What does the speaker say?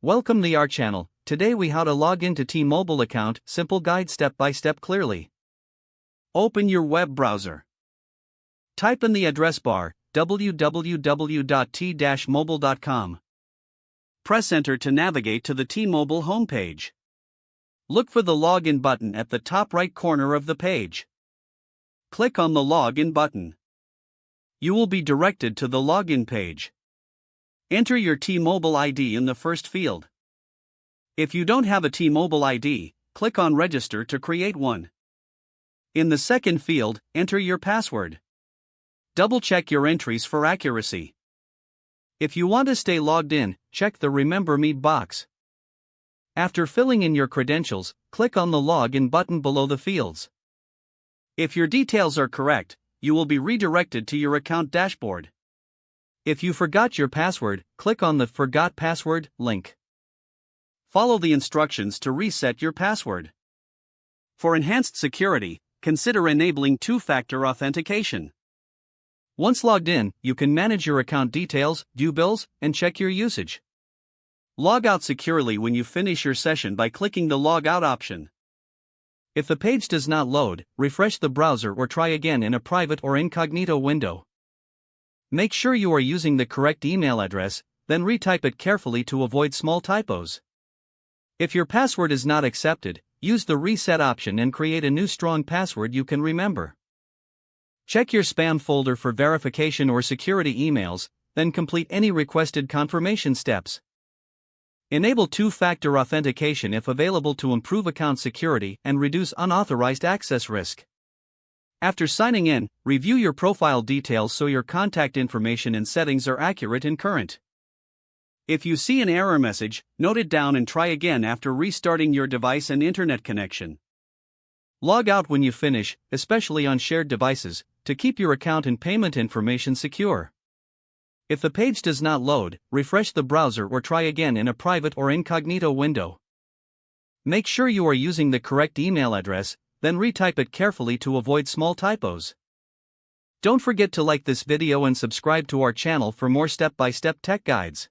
Welcome to our channel. Today we how to log into T-Mobile account, simple guide step by step clearly. Open your web browser. Type in the address bar, www.t-mobile.com. Press enter to navigate to the T-Mobile homepage. Look for the login button at the top right corner of the page. Click on the login button. You will be directed to the login page. Enter your T-Mobile ID in the first field. If you don't have a T-Mobile ID, click on Register to create one. In the second field, enter your password. Double-check your entries for accuracy. If you want to stay logged in, check the Remember Me box. After filling in your credentials, click on the Login button below the fields. If your details are correct, you will be redirected to your account dashboard. If you forgot your password, click on the Forgot Password link. Follow the instructions to reset your password. For enhanced security, consider enabling two-factor authentication. Once logged in, you can manage your account details, view bills, and check your usage. Log out securely when you finish your session by clicking the Log Out option. If the page does not load, refresh the browser or try again in a private or incognito window. Make sure you are using the correct email address, then retype it carefully to avoid small typos. If your password is not accepted, use the Reset option and create a new strong password you can remember. Check your spam folder for verification or security emails, then complete any requested confirmation steps. Enable two-factor authentication if available to improve account security and reduce unauthorized access risk. After signing in, review your profile details so your contact information and settings are accurate and current. If you see an error message, note it down and try again after restarting your device and internet connection. Log out when you finish, especially on shared devices, to keep your account and payment information secure. If the page does not load, refresh the browser or try again in a private or incognito window. Make sure you are using the correct email address, then retype it carefully to avoid small typos. Don't forget to like this video and subscribe to our channel for more step-by-step tech guides.